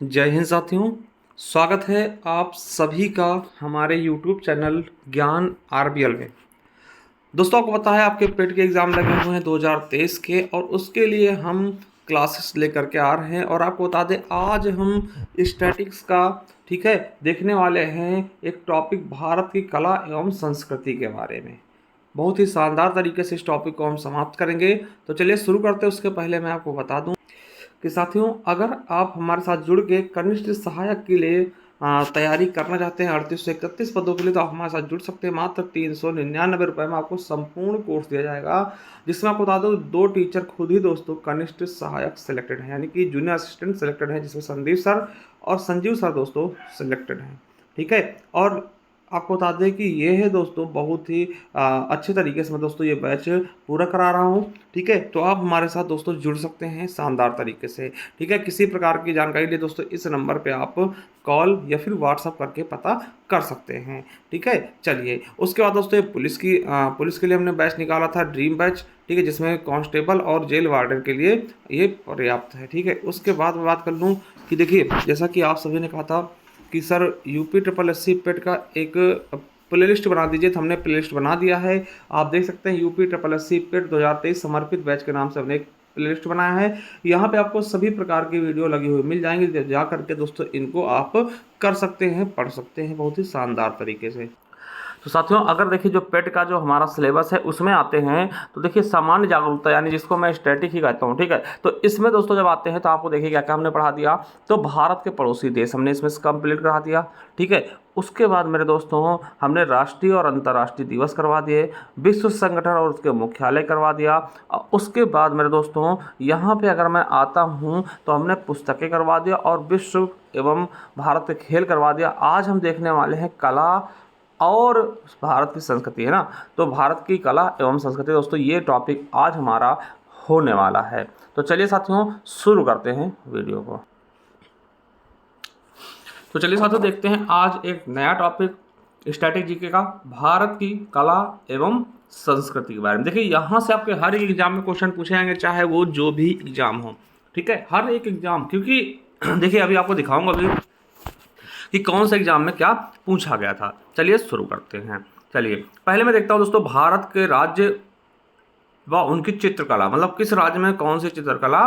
जय हिंद साथियों। स्वागत है आप सभी का हमारे YouTube चैनल ज्ञान आरबीएल में। दोस्तों, आपको पता है आपके पेट के एग्ज़ाम लगे हुए हैं 2023 के, और उसके लिए हम क्लासेस लेकर के आ रहे हैं। और आपको बता दें, आज हम स्टैटिक्स का ठीक है देखने वाले हैं एक टॉपिक, भारत की कला एवं संस्कृति के बारे में। बहुत ही शानदार तरीके से इस टॉपिक को हम समाप्त करेंगे। तो चलिए शुरू करते हैं। उसके पहले मैं आपको बता दूं कि साथियों, अगर आप हमारे साथ जुड़ के कनिष्ठ सहायक के लिए तैयारी करना चाहते हैं 38 से 31 पदों के लिए, तो आप हमारे साथ जुड़ सकते हैं। मात्र 399 रुपये में आपको संपूर्ण कोर्स दिया जाएगा, जिसमें आपको बता दो 2 टीचर खुद ही दोस्तों कनिष्ठ सहायक सिलेक्टेड हैं, यानी कि जूनियर असिस्टेंट सिलेक्टेड हैं, जिसमें संदीप सर और संजीव सर दोस्तों सिलेक्टेड हैं। ठीक है। और आपको बता दें कि ये है दोस्तों बहुत ही अच्छे तरीके से मैं दोस्तों ये बैच पूरा करा रहा हूँ। ठीक है। तो आप हमारे साथ दोस्तों जुड़ सकते हैं शानदार तरीके से। ठीक है। किसी प्रकार की जानकारी लिए दोस्तों इस नंबर पे आप कॉल या फिर व्हाट्सअप करके पता कर सकते हैं। ठीक है। चलिए, उसके बाद दोस्तों ये पुलिस के लिए हमने बैच निकाला था, ड्रीम बैच। ठीक है। जिसमें कांस्टेबल और जेल वार्डन के लिए ये पर्याप्त है। ठीक है। उसके बाद मैं बात कर लूँ कि देखिए, जैसा कि आप सभी ने कहा था कि sir UP triple S C PET का एक प्लेलिस्ट बना दीजिए, तो हमने प्लेलिस्ट बना दिया है। आप देख सकते हैं यूपी ट्रिपल एस सी पेट 2023 समर्पित बैच के नाम से हमने एक प्लेलिस्ट बनाया है। यहाँ पे आपको सभी प्रकार की वीडियो लगी हुई मिल जाएंगी। जा करके दोस्तों इनको आप कर सकते हैं, पढ़ सकते हैं बहुत ही शानदार तरीके से। तो साथियों, अगर देखिए जो पेट का जो हमारा सिलेबस है उसमें आते हैं, तो देखिए सामान्य जागरूकता, यानी जिसको मैं स्टैटिक ही कहता हूँ। ठीक है। तो इसमें दोस्तों जब आते हैं तो आपको देखिए क्या क्या हमने पढ़ा दिया। तो भारत के पड़ोसी देश हमने इसमें कंप्लीट करा दिया। ठीक है। उसके बाद मेरे दोस्तों हमने राष्ट्रीय और अंतर्राष्ट्रीय दिवस करवा दिए, विश्व संगठन और उसके मुख्यालय करवा दिया। उसके बाद मेरे दोस्तों यहाँ पे अगर मैं आता हूँ तो हमने पुस्तकें करवा दिया और विश्व एवं भारत के खेल करवा दिया। आज हम देखने वाले हैं कला और भारत की संस्कृति, है ना। तो भारत की कला एवं संस्कृति दोस्तों, ये टॉपिक आज हमारा होने वाला है। तो चलिए साथियों शुरू करते हैं वीडियो को। तो चलिए साथियों देखते हैं आज एक नया टॉपिक स्टैटिक जीके का, भारत की कला एवं संस्कृति के बारे में। देखिए, यहाँ से आपके हर एक एग्जाम में क्वेश्चन पूछे जाएंगे, चाहे वो जो भी एग्जाम हो। ठीक है। हर एक एग्जाम, क्योंकि देखिए अभी आपको दिखाऊंगा अभी कि कौन से एग्जाम में क्या पूछा गया था। चलिए शुरू करते हैं। चलिए पहले मैं देखता हूं दोस्तों, भारत के राज्य व उनकी चित्रकला, मतलब किस राज्य में कौन सी चित्रकला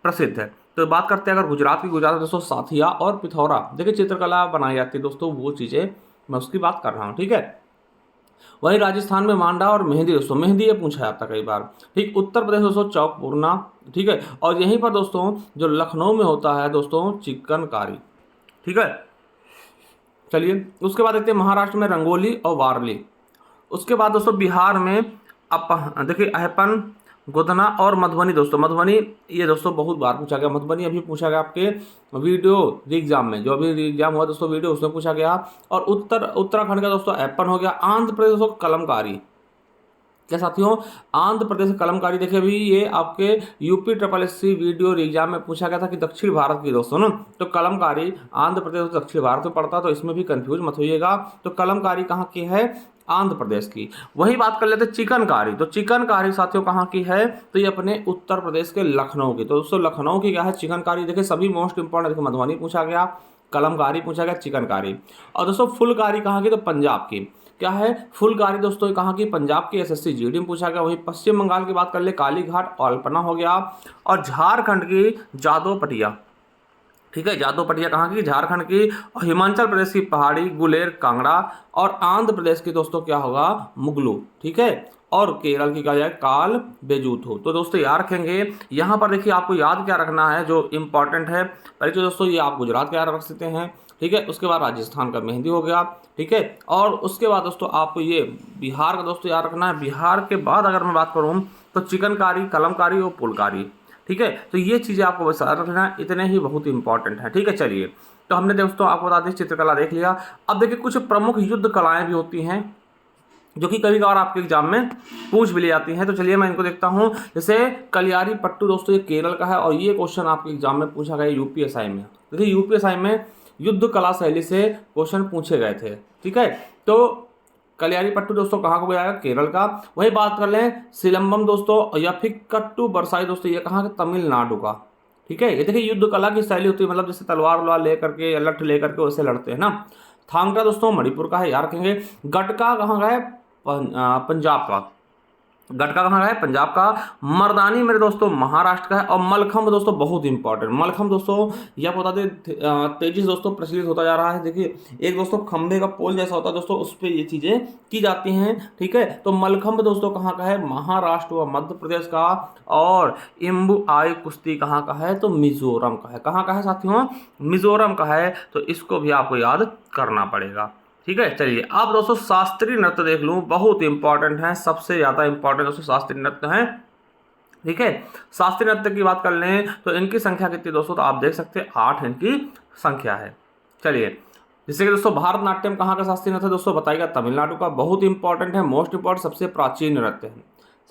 प्रसिद्ध है। तो बात करते हैं अगर गुजरात की, गुजरात में दोस्तों साथिया और पिथौरा देखिए चित्रकला बनाई जाती है दोस्तों, वो चीज़ें मैं उसकी बात कर रहा हूँ। ठीक है। वहीं राजस्थान में मांडा और मेहंदी दोस्तों, मेहंदी ये पूछा जाता है कई बार। ठीक। उत्तर प्रदेश दोस्तों चौक पूर्णा। ठीक है। और यहीं पर दोस्तों जो लखनऊ में होता है दोस्तों चिकनकारी। ठीक है। चलिए उसके बाद देखते हैं महाराष्ट्र में रंगोली और वारली। उसके बाद दोस्तों बिहार में देखिए अहपन, गोधना और मधुबनी दोस्तों, मधुबनी ये दोस्तों बहुत बार पूछा गया। मधुबनी अभी पूछा गया आपके वीडियो एग्जाम में, जो अभी एग्जाम हुआ दोस्तों वीडियो, उसमें पूछा गया। और उत्तराखंड का दोस्तों अहपन हो गया। आंध्र प्रदेश दोस्तों कलमकारी। क्या साथियों, आंध्र प्रदेश कलमकारी देखिए अभी ये आपके UP triple S C video exam में पूछा गया था कि दक्षिण भारत की दोस्तों ना। तो कलमकारी आंध्र प्रदेश दक्षिण भारत में पड़ता है, तो इसमें भी कंफ्यूज मत होइएगा। तो कलमकारी कहाँ की है, आंध्र प्रदेश की। वही बात कर लेते हैं चिकनकारी। तो चिकनकारी साथियों कहाँ की है, तो ये अपने उत्तर प्रदेश के लखनऊ की। तो दोस्तों लखनऊ की क्या है चिकनकारी। देखिए सभी मोस्ट इंपॉर्टेंट, देखिए मधुबनी पूछा गया, कलमकारी पूछा गया, चिकनकारी। और दोस्तों फुलकारी कहाँ की, तो पंजाब की। क्या है फुलकारी दोस्तों, कहाँ की, पंजाब की। एसएससी जीडी में पूछा गया। वही पश्चिम बंगाल की बात कर ले, कालीघाट और अल्पना हो गया। और झारखंड की जादोपटिया। ठीक है। जादोपटिया कहाँ की, झारखंड की। और हिमाचल प्रदेश की पहाड़ी गुलेर कांगड़ा। और आंध्र प्रदेश की दोस्तों क्या होगा, मुगलू। ठीक है। और केरल की क्या जाए, काल बेजूथू। तो दोस्तों याद रखेंगे, यहाँ पर देखिए आपको याद क्या रखना है जो इंपॉर्टेंट है। पहले तो दोस्तों ये आप गुजरात का याद रख सकते हैं। ठीक है। उसके बाद राजस्थान का मेहंदी हो गया। ठीक है। और उसके बाद दोस्तों आपको ये बिहार का दोस्तों याद रखना है। बिहार के बाद अगर मैं बात करूँ तो चिकनकारी, कलमकारी और पुलकारी। ठीक है। तो ये चीज़ें आपको बस याद रखना है, इतने ही बहुत इंपॉर्टेंट है। ठीक है। चलिए तो हमने दोस्तों आपको बता दें चित्रकला देख लिया। अब देखिए कुछ प्रमुख युद्ध कलाएं भी होती हैं जो कि कभी कभार आपके एग्जाम में पूछ भी ली जाती हैं। तो चलिए मैं इनको देखता हूँ। जैसे कलियारी पट्टू दोस्तों ये केरल का है, और ये क्वेश्चन आपके एग्जाम में पूछा गया यूपीएसआई में। देखिए यूपीएसआई में युद्ध कला शैली से क्वेश्चन पूछे गए थे। ठीक है। तो कलियारी पट्टू दोस्तों कहाँ को गया, केरल का। वही बात कर लें सिलंबम दोस्तों या फिर कट्टू बरसाई दोस्तों, ये कहाँ के, तमिलनाडु का। ठीक है। ये देखिए युद्ध कला की शैली होती है, मतलब जैसे तलवार वलवार लेकर के या लठ लेकर के वैसे लड़ते हैं ना। थांगटा दोस्तों मणिपुर का है, याद रखेंगे। गटका कहाँ का है? पंजाब का। गटका कहाँ का है? पंजाब का। मर्दानी मेरे दोस्तों महाराष्ट्र का है। और मलखम्ब दोस्तों बहुत इंपॉर्टेंट, मलखम्ब दोस्तों यह बता दें तेजी से दोस्तों प्रचलित होता जा रहा है। देखिए एक दोस्तों खंभे का पोल जैसा होता है दोस्तों, उस पर ये चीजें की जाती हैं, ठीक है। तो मलखम्ब दोस्तों कहाँ का है? महाराष्ट्र व मध्य प्रदेश का। और इम्बु आई कुश्ती कहाँ का है? तो मिजोरम का है। कहाँ का है साथियों? मिजोरम का है। तो इसको भी आपको याद करना पड़ेगा, ठीक है। चलिए अब दोस्तों शास्त्रीय नृत्य देख लूँ, बहुत इंपॉर्टेंट है, सबसे ज्यादा इंपॉर्टेंट दोस्तों शास्त्रीय नृत्य है, ठीक है। शास्त्रीय नृत्य की बात कर लें तो इनकी संख्या कितनी दोस्तों? तो आप देख सकते हैं 8 इनकी संख्या है। चलिए जैसे कि दोस्तों भारतनाट्यम कहाँ का शास्त्रीय नृत्य दोस्तों? बताइएगा। तमिलनाडु का। बहुत इंपॉर्टेंट है, मोस्ट इंपॉर्टेंट, सबसे प्राचीन नृत्य है।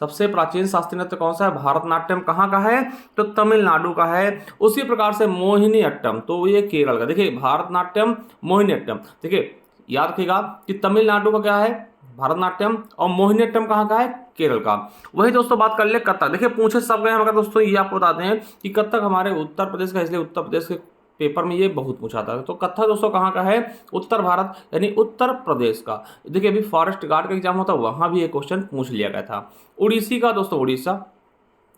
सबसे प्राचीन शास्त्रीय नृत्य कौन सा है? भारतनाट्यम कहाँ का है? तो तमिलनाडु का है। उसी प्रकार से मोहिनी अट्टम, तो ये केरल का। देखिए भारतनाट्यम, मोहिनी अट्टम, देखिए याद रखिएगा कि तमिलनाडु का क्या है? भारतनाट्यम। और मोहिनीअट्टम कहाँ का है? केरल का। वही दोस्तों बात कर ले कथक। देखिए पूछे सब गए मगर दोस्तों ये आपको बताते हैं कि कथक हमारे उत्तर प्रदेश का, इसलिए उत्तर प्रदेश के पेपर में ये बहुत पूछा था। तो कथक दोस्तों कहाँ का है? उत्तर भारत यानी उत्तर प्रदेश का। देखिए अभी फॉरेस्ट गार्ड का एग्जाम होता है, वहां भी ये क्वेश्चन पूछ लिया गया था। उड़ीसी का दोस्तों, उड़ीसा।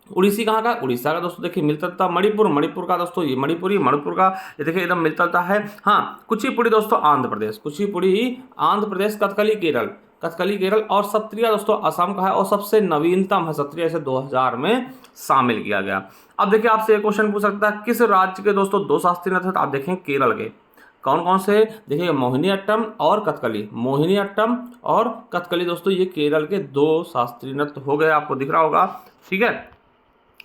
उड़ीसी कहाँ का? उड़ीसा का दोस्तों। देखिए मिलता था। मणिपुर, मणिपुर का दोस्तों ये मणिपुरी, मणिपुर का। ये देखिए एकदम मिलता है। हाँ कुचिपुड़ी दोस्तों आंध्र प्रदेश, कुचिपुड़ी आंध्र प्रदेश। कथकली केरल, कथकली केरल। और सत्रिया दोस्तों असम का है। और सबसे नवीनतम है सत्रिया, इसे 2000 में शामिल किया गया। अब देखिए आपसे एक क्वेश्चन पूछ सकता है किस राज्य के दोस्तों 2 शास्त्रीय नृत्य? आप देखें केरल के। कौन कौन से? देखिए मोहिनी अट्टम और कथकली। मोहिनी अट्टम और कथकली दोस्तों ये केरल के 2 शास्त्रीय नृत्य हो गए, आपको दिख रहा होगा, ठीक है।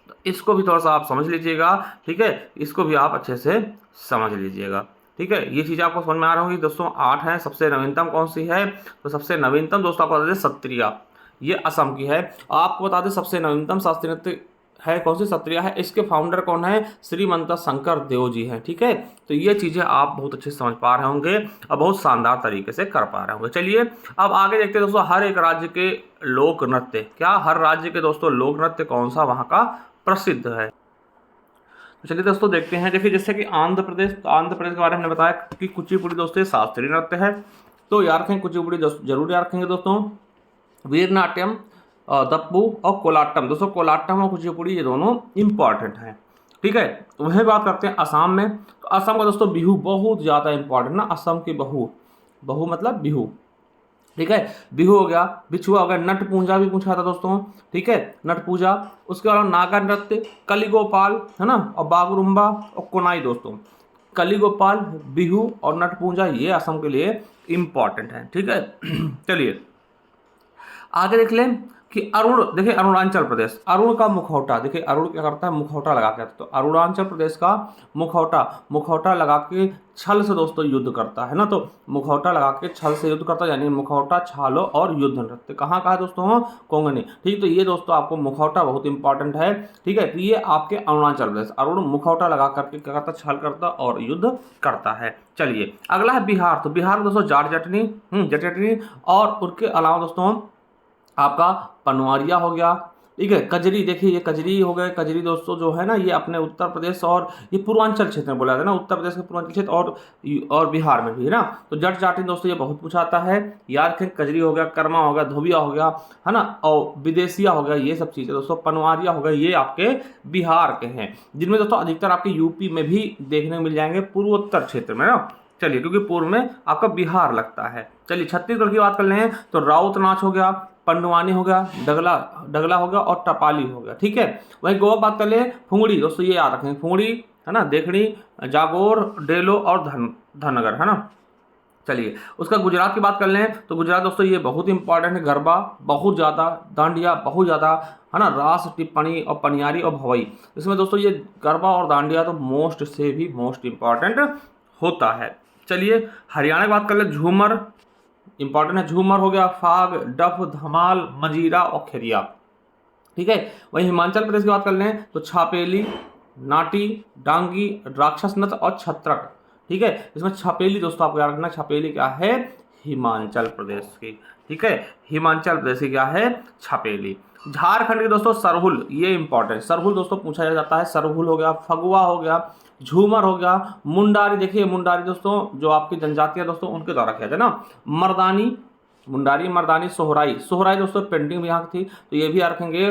तो इसको भी थोड़ा सा आप समझ लीजिएगा, ठीक है। इसको भी आप अच्छे से समझ लीजिएगा, ठीक है। ये चीज़ आपको समझ में आ रही होगी दोस्तों। 8 है। सबसे नवीनतम कौन सी है? तो सबसे नवीनतम दोस्तों आपको बता दें सत्रिया, ये असम की है। आपको बता दें सबसे नवीनतम शास्त्रीय नृत्य है कौन सी? सत्रिया है। इसके फाउंडर कौन है? श्रीमंत शंकर देव जी हैं, ठीक है। तो ये चीज़ें आप बहुत अच्छे से समझ पा रहे होंगे और बहुत शानदार तरीके से कर पा रहे होंगे। चलिए अब आगे देखते हैं दोस्तों हर एक राज्य के लोक नृत्य। क्या हर राज्य के दोस्तों लोक नृत्य कौन सा वहाँ का प्रसिद्ध है? तो चलिए दोस्तों देखते हैं। देखिए जैसे कि आंध्र प्रदेश, तो आंध्र प्रदेश के बारे में हमने बताया कि कुचिपुड़ी दोस्तों शास्त्रीय नृत्य है, तो याद रखें कुचिपुड़ी जरूर याद रखेंगे दोस्तों। वीरनाट्यम, दप्पू और कोलाट्टम दोस्तों, कोलाट्टम और कुचिपुड़ी ये दोनों इंपॉर्टेंट हैं, ठीक है। वही बात करते हैं असम में। तो असम का दोस्तों बिहू बहुत ज़्यादा इंपॉर्टेंट ना, असम की बहू, बहू मतलब बिहू, ठीक है। बिहू हो गया, बिछुआ हो गया, नट पूजा भी पूछा था दोस्तों, ठीक है, नट पूजा। उसके अलावा नागा नृत्य, कलिगोपाल है ना, और बागरुम्बा और कोनाई दोस्तों। कलिगोपाल, बिहू और नट पूजा ये असम के लिए इंपॉर्टेंट है, ठीक है। चलिए आगे देख लें कि अरुण, देखिए अरुणाचल प्रदेश, अरुण का मुखौटा। देखिए अरुण क्या करता है? मुखौटा लगा के, तो अरुणाचल प्रदेश का मुखौटा, मुखौटा लगा के छल से दोस्तों युद्ध करता है ना। तो मुखौटा लगा के छल से युद्ध करता है, यानी मुखौटा, छालो और युद्ध नृत्य कहाँ का है दोस्तों? कोंकणी, ठीक। तो ये दोस्तों आपको मुखौटा बहुत इंपॉर्टेंट है, ठीक है। तो ये आपके अरुणाचल प्रदेश, अरुण मुखौटा लगा करके क्या करता? छल करता और युद्ध करता है। चलिए अगला है बिहार। तो बिहार में दोस्तों जाट जटनी, जटनी। और उसके अलावा दोस्तों आपका पनवारिया हो गया, ठीक है। कजरी, देखिए ये कजरी हो गए। कजरी दोस्तों जो है ना ये अपने उत्तर प्रदेश और ये पूर्वांचल क्षेत्र में बोला जाता है ना, उत्तर प्रदेश के पूर्वांचल क्षेत्र और बिहार में भी है ना। तो जट जाटिन दोस्तों ये बहुत पूछा आता है, याद रखें। कजरी हो गया, कर्मा हो गया, धोबिया हो गया, है ना, और विदेशिया हो गया, ये सब चीज़ें दोस्तों। पनवारिया हो गया, ये आपके बिहार के हैं, जिनमें दोस्तों अधिकतर आपके यूपी में भी देखने को मिल जाएंगे, पूर्वोत्तर क्षेत्र में ना। चलिए क्योंकि पूर्व में आपका बिहार लगता है। चलिए छत्तीसगढ़ की बात कर लें तो राउत नाच हो गया, पंडवानी हो गया, डगला, डगला हो गया और टपाली हो गया, ठीक है। वहीं गोवा बात कर ले, फुंगड़ी दोस्तों ये याद रखें, फुंगड़ी है ना, देखड़ी, जागोर, डेलो और धनगर, है ना। चलिए उसका गुजरात की बात कर लें तो गुजरात दोस्तों ये बहुत इंपॉर्टेंट है। गरबा बहुत ज़्यादा, दांडिया बहुत ज़्यादा, है ना, रास, टिप्पणी और पनियारी और भवई। इसमें दोस्तों ये गरबा और दांडिया तो मोस्ट से भी मोस्ट इंपॉर्टेंट होता है। चलिए हरियाणा की बात कर ले, झूमर इंपॉर्टेंट है, झूमर हो गया, फाग, डफ, धमाल, मंजीरा और खेरिया, ठीक है। वहीं हिमाचल प्रदेश की बात कर लें तो छापेली, नाटी, डांगी, राक्षस नृत्य और छत्रक, ठीक है। इसमें छापेली दोस्तों आपको याद रखना, छापेली क्या है? हिमाचल प्रदेश की, ठीक है, हिमाचल प्रदेश की क्या है, छपेली। झारखंड के दोस्तों सरहुल, ये इंपॉर्टेंट, सरहुल दोस्तों पूछा जाता है, सरहुल हो गया, फगुआ हो गया, झूमर हो गया, मुंडारी, देखिए मुंडारी दोस्तों जो आपकी जनजातियां दोस्तों उनके द्वारा किया जाए ना, मर्दानी, मुंडारी, मर्दानी, सोहराई, सोहराई दोस्तों पेंटिंग भी यहाँ की थी तो ये भी याद रखेंगे,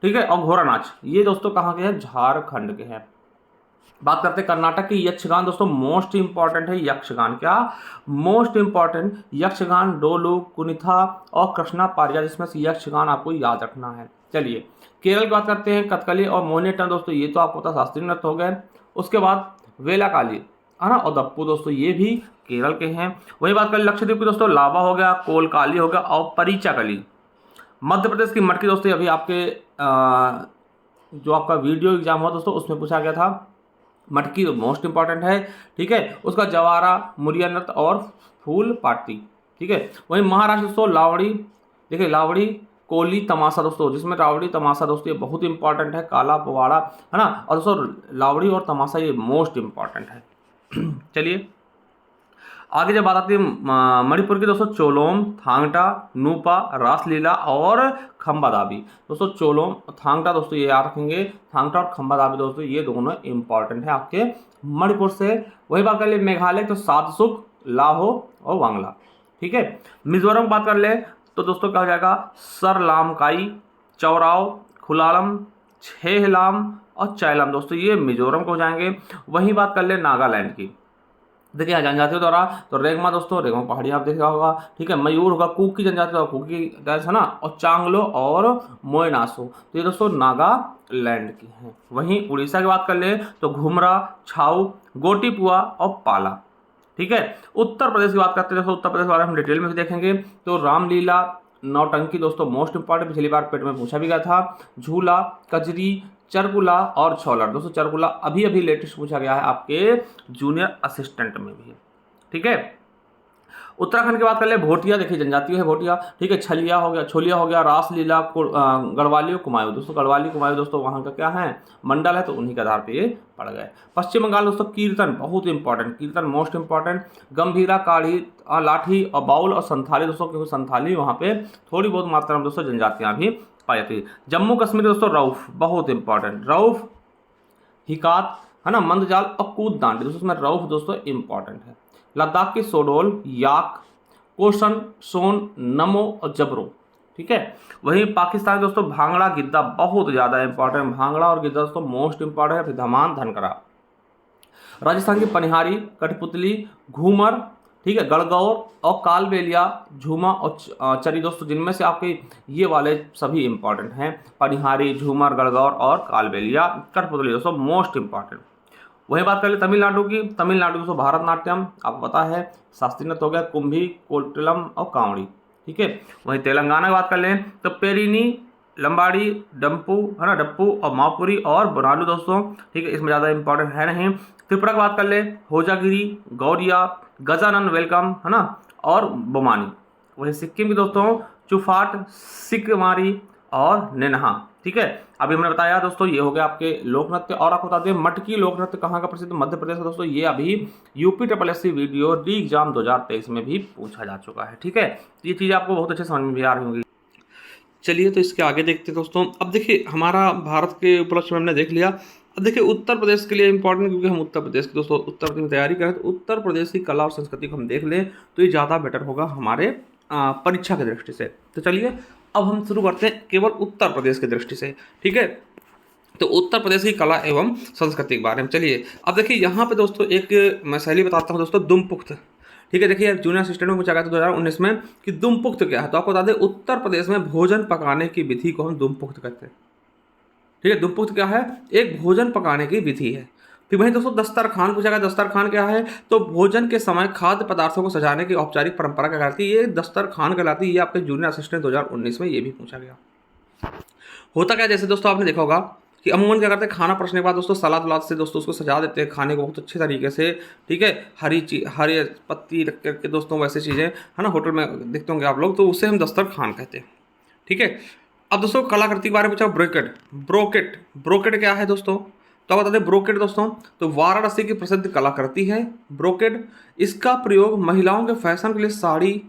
ठीक है। और घोड़ा नाच, ये दोस्तों कहाँ के हैं, झारखंड के हैं। बात करते हैं कर्नाटक की, यक्षगान दोस्तों मोस्ट इंपॉर्टेंट है, यक्षगान क्या मोस्ट इंपॉर्टेंट, यक्षगान, डोलू, कुनिथा और कृष्णा पारिया, जिसमें से यक्षगान आपको याद रखना है। चलिए केरल की बात करते हैं, कथकली और मोहिनीअट्टम दोस्तों, ये तो आपको पता शास्त्रीय नृत्य हो गए। उसके बाद वेलाकाली है ना, और दप्पू दोस्तों, ये भी केरल के हैं। वही बात करें लक्षद्वीप की दोस्तों, लावा हो गया, कोलकाली हो गया और परिचाकली। मध्य प्रदेश की मटकी दोस्तों, अभी आपके जो आपका वीडियो एग्जाम हुआ दोस्तों उसमें पूछा गया था, मटकी मोस्ट इंपॉर्टेंट है, ठीक है। उसका जवारा, मुरिया नृत्य और फूल पार्टी, ठीक है। वहीं महाराष्ट्र दोस्तों लावड़ी, देखिए लावड़ी, कोली, तमाशा दोस्तों, जिसमें लावड़ी तमाशा दोस्तों ये बहुत इंपॉर्टेंट है, काला पवाड़ा है ना, और दोस्तों लावड़ी और तमाशा ये मोस्ट इंपॉर्टेंट है। चलिए आगे जब बात आती है मणिपुर की दोस्तों, चोलोम, थांगटा, नूपा, रासलीला और खम्बा दाबी। दोस्तों चोलोम, थांगटा दोस्तों ये याद रखेंगे, थांगटा और खम्बा दाबी दोस्तों ये दोनों इंपॉर्टेंट है आपके मणिपुर से। वही बात कर ले मेघालय तो सातसुक, लाहो और वांगला, ठीक है। मिजोरम बात कर ले तो दोस्तों क्या हो जाएगा, सरलामकाई, चौराव, खुलालम, छेहलाम और चैलम, दोस्तों ये मिजोरम को हो जाएंगे। वही बात कर ले नागालैंड की, देखिए जनजातियों द्वारा तो रेगमा दोस्तों, रेगमा पहाड़ी आप देखा होगा, ठीक है। मयूर होगा, कुक की जनजाति होगा, कुक की डांस है ना, और चांगलो और मोयनासो, तो ये दोस्तों नागालैंड की हैं। वहीं उड़ीसा की बात कर ले तो घुमरा, छाऊ, गोटीपुआ और पाला, ठीक है। उत्तर प्रदेश की बात करते हैं दोस्तों, उत्तर प्रदेश के बारे में हम डिटेल में भी देखेंगे तो रामलीला, नौटंकी दोस्तों मोस्ट इंपॉर्टेंट, पिछली बार पेट में पूछा भी गया था, झूला, कजरी, चरकुला और छौलर, दोस्तों चरकुला अभी अभी लेटेस्ट पूछा गया है आपके जूनियर असिस्टेंट में भी, ठीक है। उत्तराखंड की बात कर ले भोटिया, देखिए जनजाति है भोटिया, ठीक है। छलिया हो गया, छोलिया हो गया, रासलीला, गढ़वाली और कुमायूं, दोस्तों गढ़वाली कुमायूं दोस्तों वहाँ का क्या है मंडल है, तो उन्हीं के आधार पे ये पड़ गए। पश्चिम बंगाल दोस्तों कीर्तन बहुत इंपॉर्टेंट, कीर्तन मोस्ट इंपॉर्टेंट, गंभीरा, काढ़ी, लाठी और बाउल और संथाली दोस्तों, क्योंकि संथाली वहाँ पे थोड़ी बहुत मात्रा में दोस्तों जनजातियाँ भी पाई जाती है। जम्मू कश्मीर दोस्तों रऊफ बहुत इंपॉर्टेंट, रऊफ, हिकात है ना, मंदजाल और कूद दांडी, दोस्तों इसमें रऊफ दोस्तों इंपॉर्टेंट है। लद्दाख की सोडोल, याक, कोशन, सोन, नमो और जबरो, ठीक है। वहीं पाकिस्तान दोस्तों भांगड़ा, गिद्दा बहुत ज़्यादा इंपॉर्टेंट, भांगड़ा और गिद्दा दोस्तों मोस्ट इंपॉर्टेंट है। फिर धमान, धनकरा। राजस्थान की पनिहारी, कठपुतली, घूमर, ठीक है, गणगौर और कालबेलिया, झूमा और चरी दोस्तों, जिनमें से आपके ये वाले सभी इंपॉर्टेंट हैं, पनिहारी, झूमर, गणगौर और कालबेलिया, कठपुतली दोस्तों मोस्ट इंपॉर्टेंट। वही बात कर ले तमिलनाडु की, तमिलनाडु दोस्तों भारतनाट्यम आपको पता है, शास्त्रीय नृत्य हो गया, कुंभी, कोल्टलम और कांवड़ी, ठीक है। वहीं तेलंगाना की बात कर लें तो पेरिनी, लंबाड़ी, डम्पू है ना, डप्पू और मापुरी और बोनालू दोस्तों, ठीक है, इसमें ज़्यादा इंपॉर्टेंट है नहीं। त्रिपुरा की बात कर ले होजागिरी, गौरिया, गजानन वेलकम है ना और बोमानी। वहीं सिक्किम की दोस्तों चुफाट, सिकमारी और नेनहा, ठीक है। अभी हमने बताया दोस्तों ये हो गया आपके लोक नृत्य। और आपको बता दें मटकी लोक नृत्य कहाँ का प्रसिद्ध, मध्य प्रदेश का दोस्तों, ये अभी UPSSC वीडियो डी एग्जाम 2023 में भी पूछा जा चुका है, ठीक है। ये चीज़ आपको बहुत अच्छे समझ में भी आ रही होंगी। चलिए तो इसके आगे देखते हैं दोस्तों। अब देखिए हमारा भारत के उपलक्ष्य में हमने देख लिया, अब देखिए उत्तर प्रदेश के लिए इंपॉर्टेंट, क्योंकि हम उत्तर प्रदेश की दोस्तों उत्तर प्रदेश की तैयारी करें तो उत्तर प्रदेश की कला और संस्कृति को हम देख लें तो ये ज़्यादा बेटर होगा हमारे परीक्षा की दृष्टि से। तो चलिए अब हम शुरू करते हैं केवल उत्तर प्रदेश की दृष्टि से, ठीक है। तो उत्तर प्रदेश की कला एवं संस्कृति के बारे में चलिए अब देखिए यहाँ पे दोस्तों एक मैं शैली बताता हूँ दोस्तों, दुमपुख्त, ठीक है। देखिए जूनियर असिस्टेंट में पूछा गया था 2019 में कि दुमपुख्त क्या है, तो आपको बता दें उत्तर प्रदेश में भोजन पकाने की विधि को हम दुमपुख्त कहते हैं, ठीक है। दुमपुख्त क्या है, एक भोजन पकाने की विधि है। फिर वहीं दोस्तों दस्तरखान पूछा गया, दस्तरखान क्या है, तो भोजन के समय खाद्य पदार्थों को सजाने की औपचारिक परंपरा क्या कहलाती है, ये दस्तरखान कहलाती है। ये आपके जूनियर असिस्टेंट 2019 में ये भी पूछा गया। होता क्या जैसे दोस्तों आपने देखा होगा कि अमूमन क्या करते हैं, खाना परोसने के बाद दोस्तों सलाद वलाद से दोस्तों उसको सजा देते हैं खाने को बहुत अच्छे तरीके से, ठीक है। हरी पत्ती रख करके दोस्तों वैसे चीज़ें है ना, होटल में देखते होंगे आप लोग, तो उसे हम दस्तरखान कहते हैं, ठीक है। अब दोस्तों कलाकृति के बारे में पूछा, ब्रोकेट, ब्रोकेट क्या है दोस्तों, तो बता दें ब्रोकेड दोस्तों, तो वाराणसी की प्रसिद्ध कलाकृति है ब्रोकेड। इसका प्रयोग महिलाओं के फैशन के लिए साड़ी,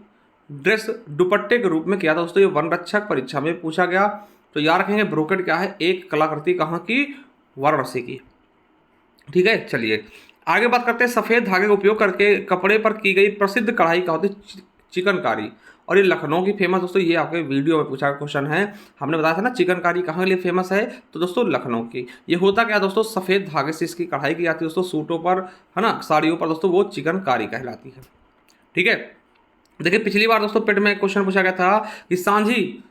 ड्रेस, दुपट्टे के रूप में किया था दोस्तों। ये वन रक्षक परीक्षा में पूछा गया। तो याद रखेंगे ब्रोकेड क्या है, एक कलाकृति कहाँ की, वाराणसी की। ठीक है, चलिए आगे बात करते हैं। सफेद धागे का उपयोग करके कपड़े पर की गई प्रसिद्ध कढ़ाई का होती है चिकनकारी, और ये लखनऊ की फेमस दोस्तों, ये आपके वीडियो में पूछा क्वेश्चन है। हमने बताया था ना चिकनकारी कहाँ के लिए फेमस है, तो दोस्तों लखनऊ की। ये होता क्या दोस्तों, सफेद धागे से इसकी कढ़ाई की जाती है दोस्तों, सूटों पर है ना, साड़ियों पर दोस्तों, वो चिकनकारी कहलाती है। ठीक है, देखिए पिछली बार दोस्तों पेट में क्वेश्चन पूछा गया था कि सांझी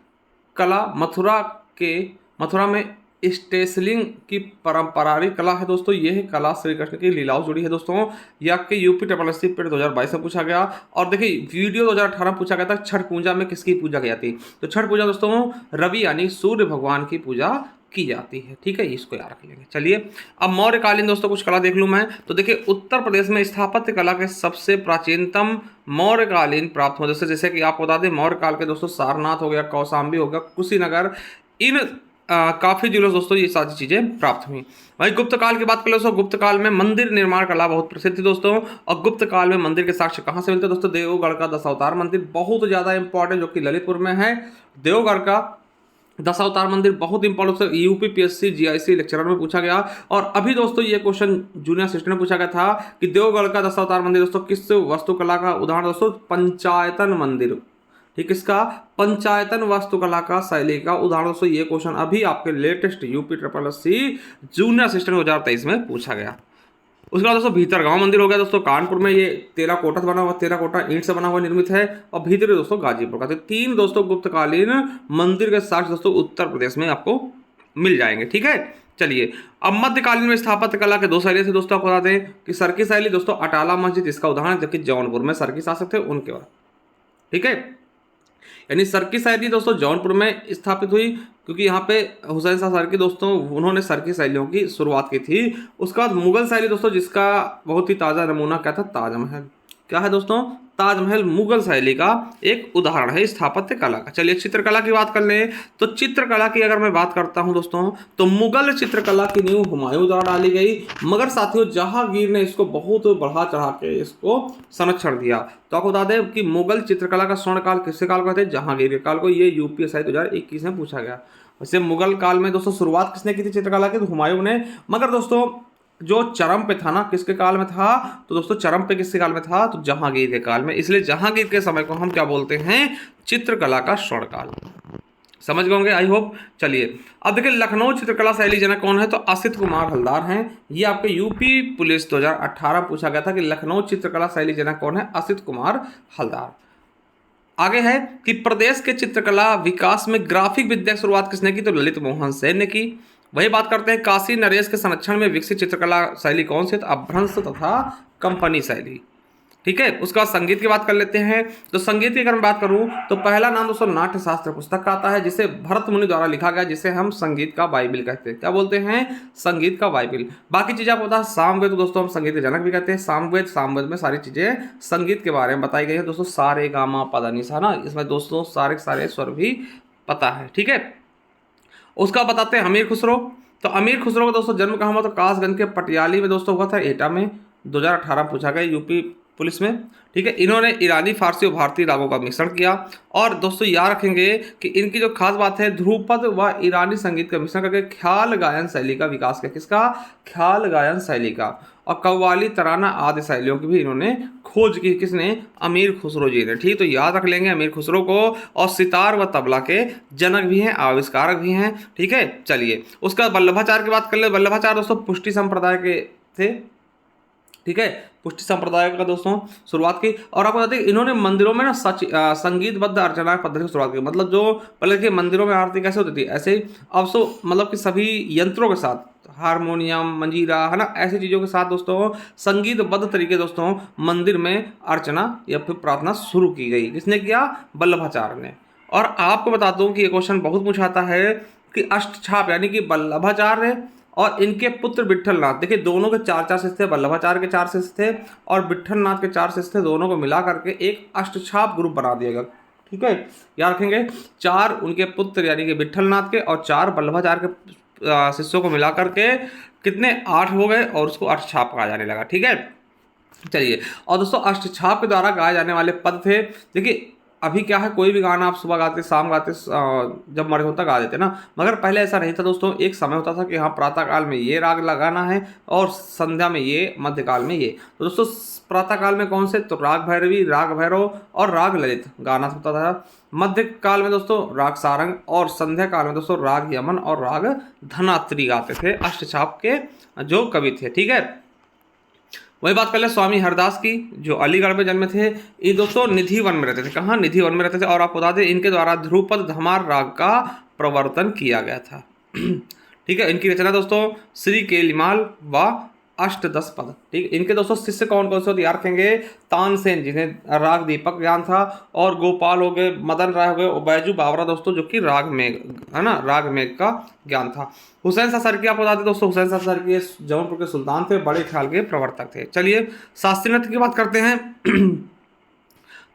कला मथुरा में स्टेसलिंग की पारंपरिक कला है दोस्तों। ये है कला श्री कृष्ण की लीलाओं जुड़ी है दोस्तों। ये आपके यूपी ट्रिपल पेट 2022 में पूछा गया। और देखिए वीडियो 2018 में पूछा गया था छठ पूजा में किसकी पूजा की जाती है, तो छठ पूजा दोस्तों रवि यानी सूर्य भगवान की पूजा की जाती है। ठीक है, इसको याद रख लेंगे। चलिए अब मौर्यकालीन दोस्तों कुछ कला देख लूँ मैं, तो देखिए उत्तर प्रदेश में स्थापत्य कला के सबसे प्राचीनतम मौर्यकालीन प्राप्त हुआ जैसे कि आपको बता दें मौर्य काल के दोस्तों सारनाथ हो गया, कौशाम्बी हो गया, कुशीनगर, इन काफी जिलों दोस्तों ये सारी चीजें प्राप्त हुई। वही गुप्त काल की बात कर लो दोस्तों, गुप्त काल में मंदिर निर्माण कला बहुत प्रसिद्ध थी दोस्तों। और गुप्त काल में मंदिर के साक्ष्य कहाँ से मिलते हैं दोस्तों, देवगढ़ का दशावतार मंदिर बहुत ज्यादा इंपॉर्टेंट, जो कि ललितपुर में है। देवगढ़ का दशावतार मंदिर बहुत important, UP PSC GIC lecturer में पूछा गया। और अभी दोस्तों ये क्वेश्चन जूनियर असिस्टेंट में पूछा गया था कि देवगढ़ का दशावतार मंदिर दोस्तों किस वास्तुकला का उदाहरण दोस्तों, पंचायतन मंदिर। ठीक, इसका पंचायतन वास्तुकला का शैली का उदाहरण दोस्तों, ये क्वेश्चन अभी आपके latest UP triple SC junior assistant 2023 में पूछा गया। उसके बाद दोस्तों भीतरगांव मंदिर हो गया दोस्तों, कानपुर में, ये टेराकोटा बना हुआ, टेराकोटा ईंट से बना हुआ निर्मित है। और भीतरी दोस्तों गाजीपुर का। तो तीन दोस्तों गुप्तकालीन मंदिर के साक्ष्य दोस्तों उत्तर प्रदेश में आपको मिल जाएंगे। ठीक है, चलिए अब मध्यकालीन में स्थापत्य कला के दो शैली थे दोस्तों, आपको बता दें कि सरकी शैली दोस्तों अटाला मस्जिद इसका उदाहरण, जबकि जौनपुर में सरकी शासक थे उनके बाद। ठीक है, यानी सरकी शैली दोस्तों जौनपुर में स्थापित हुई, क्योंकि यहाँ पे हुसैन शाह सरकी दोस्तों उन्होंने सरकी शैलियों की शुरुआत की थी। उसके बाद मुगल शैली दोस्तों, जिसका बहुत ही ताज़ा नमूना क्या था, ताजमहल। क्या है दोस्तों, ताजमहल मुगल शैली का एक उदाहरण है स्थापत्य कला का। चलिए चित्रकला की बात कर लें, तो चित्रकला की अगर मैं बात करता हूं दोस्तों, तो मुगल चित्रकला की नींव हुमायूं द्वारा डाली गई, मगर साथियों जहांगीर ने इसको बहुत बढ़ा चढ़ा के इसको संरक्षण दिया। तो आपको बता दें कि मुगल चित्रकला का स्वर्णकाल किसके काल कहते हैं, जहांगीर के काल को। ये यूपीएससी 2021 में पूछा गया। वैसे मुगल काल में दोस्तों शुरुआत किसने की थी चित्रकला की, तो हुमायूं ने। मगर दोस्तों जो चरम पे था ना, किसके काल में था, तो दोस्तों चरम पे किसके काल में था, तो जहांगीर के काल में। इसलिए जहांगीर के समय को हम क्या बोलते हैं, चित्रकला का स्वर्णकाल। समझ गए होंगे आई होप। चलिए अब देखिए लखनऊ चित्रकला शैली जनक कौन है, तो असित कुमार हलदार हैं। ये आपके यूपी पुलिस 2018 पूछा गया था कि लखनऊ चित्रकला शैली जनक कौन है, असित कुमार हलदार। आगे है कि प्रदेश के चित्रकला विकास में ग्राफिक विद्या की शुरुआत किसने की, तो ललित मोहन सेन ने की। वही बात करते हैं काशी नरेश के संरक्षण में विकसित चित्रकला शैली कौन सी, तो अभ्रंश तथा कंपनी शैली। ठीक है, उसके बाद संगीत की बात कर लेते हैं। तो संगीत की अगर मैं बात करूं तो पहला नाम दोस्तों नाट्य शास्त्र पुस्तक का आता है, जिसे भरत मुनि द्वारा लिखा गया, जिसे हम संगीत का बाइबिल कहते हैं। क्या बोलते हैं, संगीत का बाइबिल। बाकी चीजें आपको बता, सामवेद तो दोस्तों हम संगीत के जनक भी कहते हैं। सामवेद में सारी चीजें संगीत के बारे में बताई गई है दोस्तों, सारे गामा पदा निसा ना, इसमें दोस्तों सारे स्वर भी पता है। ठीक है, उसका बताते हैं अमीर खुसरो। तो अमीर खुसरो का दोस्तों जन्म कहाँ हुआ, तो कासगंज के पटियाली में दोस्तों हुआ था, एटा में। 2018 पूछा गया यूपी पुलिस में। ठीक है, इन्होंने ईरानी, फारसी और भारतीय रागों का मिश्रण किया। और दोस्तों याद रखेंगे कि इनकी जो खास बात है, ध्रुपद व ईरानी संगीत का मिश्रण करके ख्याल गायन शैली का विकास किया। किसका, ख्याल गायन शैली का। और कव्वाली, तराना आदि शैलियों की भी इन्होंने खोज की। किसने, अमीर खुसरो जी ने। ठीक, तो याद रख लेंगे अमीर खुसरो को। और सितार व तबला के जनक भी हैं, आविष्कारक भी हैं। ठीक है, चलिए उसका वल्लभाचार्य की बात कर ले। वल्लभाचार्य दोस्तों पुष्टि संप्रदाय के थे। ठीक है, पुष्टि संप्रदाय का दोस्तों शुरुआत की। और आपको बताते हैं इन्होंने मंदिरों में ना संगीतबद्ध अर्चना पद्धति की शुरुआत की। मतलब जो पहले के मंदिरों में आरती कैसे होती थी, ऐसे ही अब सो मतलब कि सभी यंत्रों के साथ, हारमोनियम, मंजीरा, है ना, ऐसी चीज़ों के साथ दोस्तों संगीतबद्ध तरीके दोस्तों मंदिर में अर्चना या फिर प्रार्थना शुरू की गई। किसने किया, वल्लभाचार्य ने। और आपको बता दूं कि ये क्वेश्चन बहुत पूछाता है कि अष्टछाप यानी कि वल्लभाचार्य और इनके पुत्र विट्ठलनाथ, देखिए दोनों के 4 शिष्य थे, वल्लभाचार्य के 4 शिष्य थे और विट्ठलनाथ के 4 शिष्य थे। दोनों को मिला करके एक अष्टछाप ग्रुप बना दिया गया। ठीक है, याद रखेंगे 4 उनके पुत्र यानी कि विट्ठलनाथ के और 4 वल्लभाचार्य के शिष्यों को मिला करके कितने 8 हो गए और उसको अष्टछाप कहा जाने लगा। ठीक है, चलिए। और दोस्तों अष्टछाप के द्वारा गाए जाने वाले पद थे, देखिए अभी क्या है, कोई भी गाना आप सुबह गाते, शाम गाते, जब मर्जी होता गा देते ना, मगर पहले ऐसा नहीं था दोस्तों। एक समय होता था कि हाँ प्रातः काल में ये राग लगाना है और संध्या में ये, मध्यकाल में ये। तो दोस्तों प्रातः काल में कौन से, तो राग भैरवी, राग भैरव और राग ललित गाना होता था। मध्य काल में दोस्तों राग सारंग और संध्या काल में दोस्तों राग यमन और राग धनात्री गाते थे अष्टछाप के जो कवि थे। ठीक है, वही बात कर ले स्वामी हरदास की, जो अलीगढ़ में जन्मे थे। ये दोस्तों निधि वन में रहते थे। कहाँ, निधि वन में रहते थे। और आपको बता दें इनके द्वारा ध्रुपद धमार राग का प्रवर्तन किया गया था। ठीक है, इनकी रचना दोस्तों श्री केलिमाल व अष्टदश पद। ठीक, इनके दोस्तों शिष्य कौन कौन से होते याद रखेंगे, तानसेन जिन्हें राग दीपक ज्ञान था, और गोपाल हो गए, मदन राय हो गए, और बैजू बावरा दोस्तों जो कि राग मेघ है ना, राग मेघ का ज्ञान था। हुसैन शाह सरकी आपको बता दें दोस्तों, हुसैन शाह सरकी जौनपुर के सुल्तान थे, बड़े ख्याल के प्रवर्तक थे। चलिए शास्त्रीय नृत्य की बात करते हैं।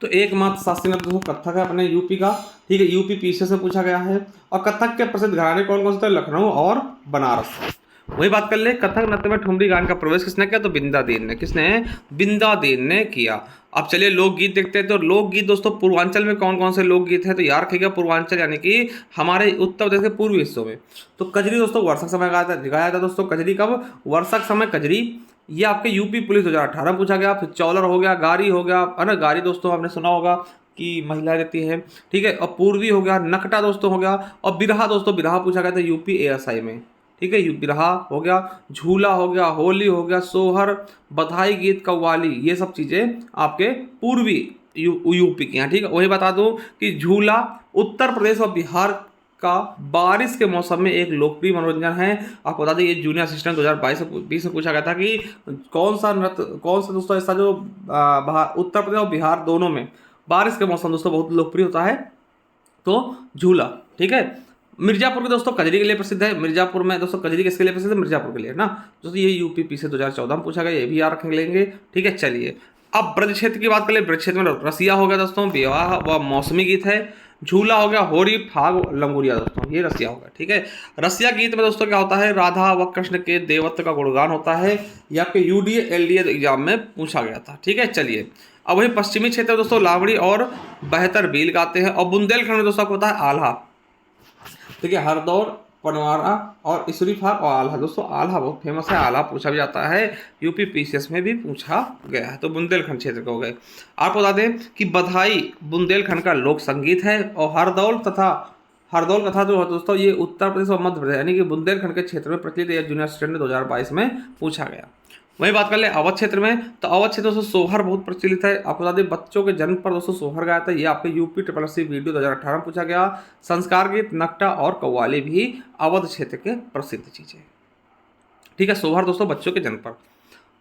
तो एकमात्र शास्त्रीय नृत्य दोस्तों कथक है अपने यूपी का। ठीक है, यूपी पीछे से पूछा गया है। और कथक के प्रसिद्ध घराने कौन कौन से थे, लखनऊ और बनारस। वही बात कर ले, कथक नृत्य में ठुमरी गान का प्रवेश किसने किया, तो बिंदादेन ने। किसने, बिंदादेन ने किया। अब चलिए लोकगीत देखते हैं। तो लोकगीत दोस्तों पूर्वांचल में कौन कौन से लोकगीत हैं, तो याद रखिएगा पूर्वांचल यानी कि हमारे उत्तर प्रदेश के पूर्वी हिस्सों में। तो कजरी दोस्तों वर्षा समय गाया था दोस्तों। कजरी कब, वर्षा समय कजरी। ये आपके यूपी पुलिस 2018 में पूछा गया। फिर चौलर हो गया, गारी हो गया, है ना, गारी दोस्तों आपने सुना होगा कि महिला रहती है। ठीक है, और पूर्वी हो गया, नकटा दोस्तों हो गया, और बिरहा दोस्तों, बिरहा पूछा गया था यूपी एएसआई में। ठीक है, बिरहा हो गया, झूला हो गया, होली हो गया, सोहर, बधाई गीत, कव्वाली, ये सब चीज़ें आपके पूर्वी यूपी की हैं। ठीक है, वही बता दूं कि झूला उत्तर प्रदेश और बिहार का बारिश के मौसम में एक लोकप्रिय मनोरंजन है। आपको बता दें ये जूनियर असिस्टेंट 2022 में पूछा गया था कि कौन सा नृत्य, कौन सा दोस्तों ऐसा जो उत्तर प्रदेश और बिहार दोनों में बारिश के मौसम दोस्तों बहुत लोकप्रिय होता है, तो झूला। ठीक है, मिर्जापुर के दोस्तों कजरी के लिए प्रसिद्ध है। मिर्जापुर में दोस्तों कजरी किसके लिए प्रसिद्ध है, मिर्जापुर के लिए ना दोस्तों। ये यूपी पी से 2014 में पूछा गया, ये भी याद रख लेंगे। ठीक है, चलिए अब ब्रज क्षेत्र की बात करें। ब्रज क्षेत्र में रसिया हो गया दोस्तों, विवाह व मौसमी गीत है। झूला हो गया, होरी, फाग, लंगुरिया दोस्तों, ये रसिया होगा। ठीक है, रसिया गीत में दोस्तों क्या होता है, राधा व कृष्ण के देवत्व का गुणगान होता है। यह आपके यूडीए एलडीए एग्जाम में पूछा गया था। ठीक है, चलिए अब वही पश्चिमी क्षेत्र में दोस्तों लावड़ी और बेहतर बील गाते हैं। और बुंदेलखंड में दोस्तों आपको होता है आल्हा। देखिए हरदौर, पनवारा और इसुरी फाग और आल्हा दोस्तों। आल्हा बहुत फेमस है, आल्हा पूछा भी जाता है, यूपी पीसीएस में भी पूछा गया है। तो बुंदेलखंड क्षेत्र के हो गए। आपको बता दें कि बधाई बुंदेलखंड का लोक संगीत है। और हरदौल कथा जो है दोस्तों ये उत्तर प्रदेश और मध्य प्रदेश यानी कि बुंदेलखंड के क्षेत्र में प्रचलित जूनियर असिस्टेंट 2022 में पूछा गया। वही बात कर ले अवध क्षेत्र में। तो अवध क्षेत्र दोस्तों सोहर बहुत प्रचलित है। आपको बता दें बच्चों के जन्म पर दोस्तों सोहर गाया था। ये आपके यूपी SSC वीडियो 2018 में पूछा गया। संस्कार गीत, नकटा और कव्वाली भी अवध क्षेत्र के प्रसिद्ध चीजें। ठीक है, सोहर दोस्तों बच्चों के जन्म पर।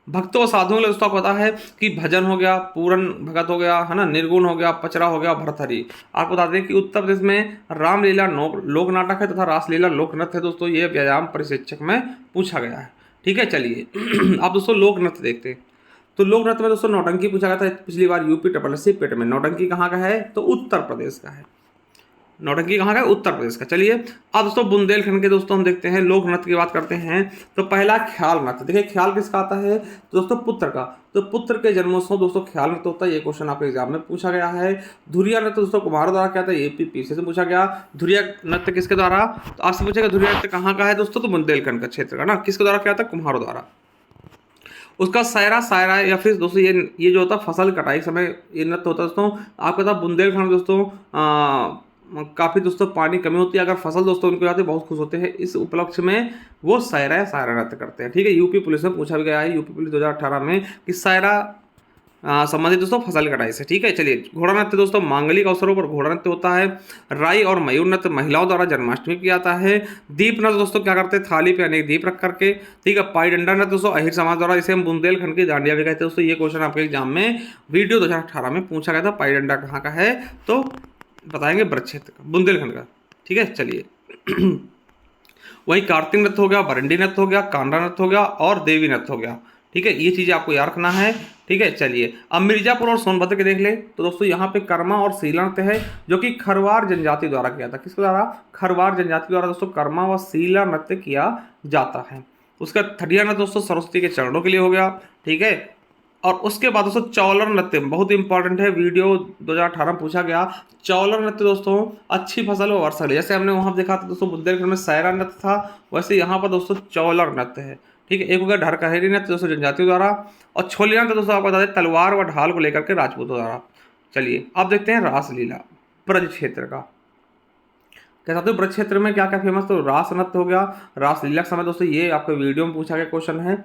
भक्तों और साधुओं के लिए दोस्तों आपको पता है कि भजन हो गया, पूरन भगत हो गया, है ना, निर्गुण हो गया, पचरा हो गया, भरथरी। आपको बता दें कि उत्तर प्रदेश में रामलीला लोक नाटक है तथा रासलीला लोक नृत्य है दोस्तों। ये व्यायाम प्रशिक्षक में पूछा गया है। ठीक है, चलिए आप दोस्तों लोक नृत्य देखते हैं। तो लोक नृत्य में दोस्तों नौटंकी पूछा गया था पिछली बार यूपी SSC पेट में। नौटंकी कहाँ का है, तो उत्तर प्रदेश का है। नौटंकी कहाँ का है, उत्तर प्रदेश का। चलिए अब दोस्तों बुंदेलखंड के दोस्तों हम देखते हैं, लोक नृत्य की बात करते हैं। तो पहला ख्याल नृत्य। देखिए ख्याल किसका आता है, तो दोस्तों पुत्र का। तो पुत्र के जन्मोत्सव दोस्तों ख्याल नृत्य होता है। ये क्वेश्चन आपके एग्जाम में पूछा गया है। धुरिया नृत्य दोस्तों कुम्हारों द्वारा क्या था, एपी पीछे से पूछा गया। धुरिया नृत्य किसके द्वारा, तो आपसे पूछेगा धुरिया नृत्य कहाँ का है दोस्तों, तो बुंदेलखंड का क्षेत्र का ना। किसके द्वारा क्या था, कुम्हारों द्वारा। उसका सायरा या फिर दोस्तों ये जो होता है फसल कटाई समय ये नृत्य होता है दोस्तों। आपका था बुंदेलखंड दोस्तों काफ़ी दोस्तों पानी कमी होती है, अगर फसल दोस्तों उनको जाते बहुत खुश होते हैं। इस उपलक्ष्य में वो सायरा नृत्य करते हैं। ठीक है, यूपी पुलिस में पूछा भी गया है, यूपी पुलिस 2018 में कि सायरा संबंधित दोस्तों फसल कटाई से। ठीक है, चलिए घोड़ा नृत्य दोस्तों मांगलिक अवसरों पर घोड़ा नृत्य होता है। राई और मयूर नृत्य महिलाओं द्वारा जन्माष्टमी किया जाता है। दीप नृत्य दोस्तों क्या करते हैं, थाली पे अनेक दीप रख करके। ठीक है, पाई डंडा नृत्य दोस्तों अहिर समाज द्वारा, इसे हम बुंदेलखंड की डांडिया भी कहते हैं दोस्तों। ये क्वेश्चन आपके एग्जाम में वीडियो 2018 में पूछा गया था। पाई डंडा कहाँ का है, तो बताएंगे ब्रज क्षेत्र का, बुंदेलखंड का। ठीक है, चलिए वही कार्तिक नृत्य हो गया, बरंडी नृत्य हो गया, कांडा नृत्य हो गया और देवी नृत्य हो गया। ठीक है, ये चीज़ें आपको याद रखना है। ठीक है, चलिए अब मिर्जापुर और सोनभद्र के देख ले। तो दोस्तों यहाँ पे कर्मा और सीला नृत्य है जो कि खरवार जनजाति द्वारा किया था। किसके द्वारा, खरवार जनजाति द्वारा दोस्तों कर्मा व सीला नृत्य किया जाता है। उसका थर्डिया नृत्य दोस्तों सरस्वती के चरणों के लिए हो गया, ठीक है। और उसके बाद दोस्तों चौलर नृत्य बहुत इंपॉर्टेंट है, वीडियो 2018 में पूछा गया। चौलर नृत्य दोस्तों अच्छी फसल व वर्षा के लिए, जैसे हमने वहां देखा था दोस्तों बुंदेलखंड में सैरा नृत्य था, वैसे यहाँ पर दोस्तों चौलर नृत्य है, ठीक है। एक हो गया ढरकहेरी नृत्य दोस्तों जनजातियों द्वारा, और छोलिया नृत्य दोस्तों आपको बता दें तलवार व ढाल को लेकर के राजपूतों द्वारा। चलिए अब देखते हैं रासलीला ब्रज क्षेत्र का। क्या साथियों ब्रज क्षेत्र में क्या क्या फेमस, तो रास नृत्य हो गया, रासलीला के समय दोस्तों ये आपके वीडियो में पूछा गया क्वेश्चन है,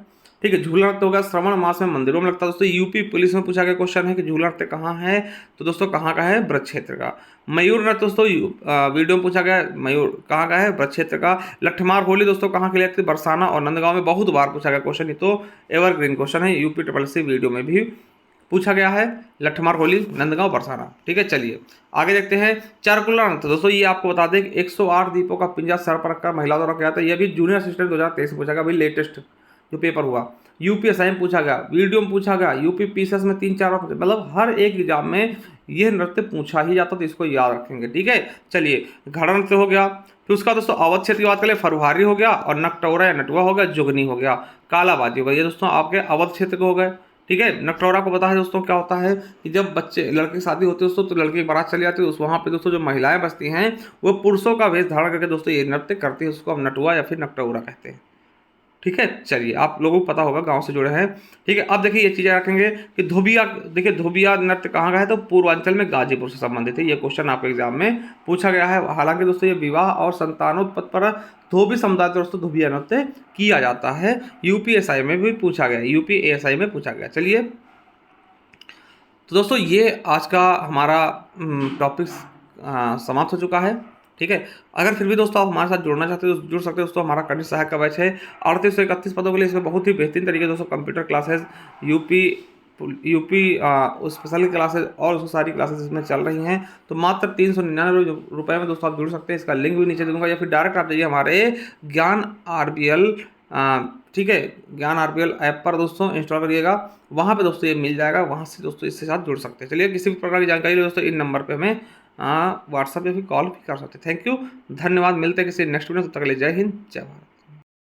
ठीक है। झूला नृत्य हो गया, श्रावण मास में मंदिरों में लगता है दोस्तों, यूपी पुलिस में पूछा गया क्वेश्चन है कि झूला नृत्य कहाँ है, तो दोस्तों कहाँ का है, ब्रज क्षेत्र का। मयूर नृत्य दोस्तों वीडियो में पूछा गया, मयूर कहाँ का है, ब्रज क्षेत्र का। लठमार होली दोस्तों कहाँ के लिए थी, बरसाना और नंदगांव में, बहुत बार पूछा गया क्वेश्चन, ये तो एवरग्रीन क्वेश्चन है, यूपी SSC वीडियो में भी पूछा गया है, लठमार होली नंदगांव बरसाना, ठीक है। चलिए आगे देखते हैं चारकुला नृत्य दोस्तों, ये आपको बता दें कि 108 दीपों का पिंजा सर पर रखकर महिला द्वारा किया था, ये भी जूनियर असिस्टेंट 2023 में पूछा गया, भाई लेटेस्ट जो पेपर हुआ। यूपीएसआई में पूछा गया, वीडियो में पूछा गया, यूपी PCS में 3-4 बार, मतलब हर एक एग्जाम में यह नृत्य पूछा ही जाता, तो इसको याद रखेंगे, ठीक है। चलिए घड़ा नृत्य हो गया, फिर उसका दोस्तों अवध क्षेत्र की बात करें, फरुहारी हो गया, और नकटौरा या नटुआ हो गया, जुगनी हो गया, कालाबाजी हो गया, ये दोस्तों आपके अवध क्षेत्र के हो गए, ठीक है। नकटौरा को पता है दोस्तों क्या होता है कि जब बच्चे लड़के की शादी होती है दोस्तों, तो लड़के की बारात चली जाती है, उस वहाँ पे दोस्तों जो महिलाएं बसती हैं वो पुरुषों का वेश धारण करके दोस्तों ये नृत्य करती है, उसको हम नटुआ या फिर नकटौरा कहते हैं, ठीक है। चलिए आप लोगों को पता होगा, गांव से जुड़े हैं, ठीक है। अब देखिए ये चीज़ें रखेंगे कि धोबिया, देखिए धोबिया नृत्य कहाँ का है, तो पूर्वांचल में गाजीपुर से संबंधित है, ये क्वेश्चन आपके एग्जाम में पूछा गया है। हालांकि दोस्तों ये विवाह और संतानोत्पत्ति पर धोबी समुदाय दोस्तों धोबिया नृत्य किया जाता है, UPSI में भी पूछा गया, UPASI में पूछा गया। चलिए तो दोस्तों ये आज का हमारा टॉपिक समाप्त हो चुका है, ठीक है। अगर फिर भी दोस्तों आप हमारे साथ जुड़ना चाहते हो तो जुड़ सकते हो दोस्तों, हमारा कनिष्ठ सहायक का बैच है 38 से 31 पदों के लिए, इसमें बहुत ही बेहतरीन तरीके दोस्तों computer classes, UP special classes और उसकी सारी क्लासेस इसमें चल रही हैं, तो मात्र 399 रुपये में दोस्तों आप जुड़ सकते हैं। इसका लिंक भी नीचे दूंगा, या फिर डायरेक्ट आप जाइए हमारे ज्ञान RBL, ठीक है, ज्ञान RBL ऐप पर दोस्तों इंस्टॉल करिएगा, वहाँ पे दोस्तों ये मिल जाएगा, वहाँ से दोस्तों इसके साथ जुड़ सकते हैं। चलिए किसी भी प्रकार की जानकारी ले दोस्तों इन नंबर पे हमें व्हाट्सएप या फिर कॉल भी कर सकते हैं। थैंक यू, धन्यवाद, मिलते हैं किसी नेक्स्ट वीडियो, तब तक के लिए जय हिंद जय भारत।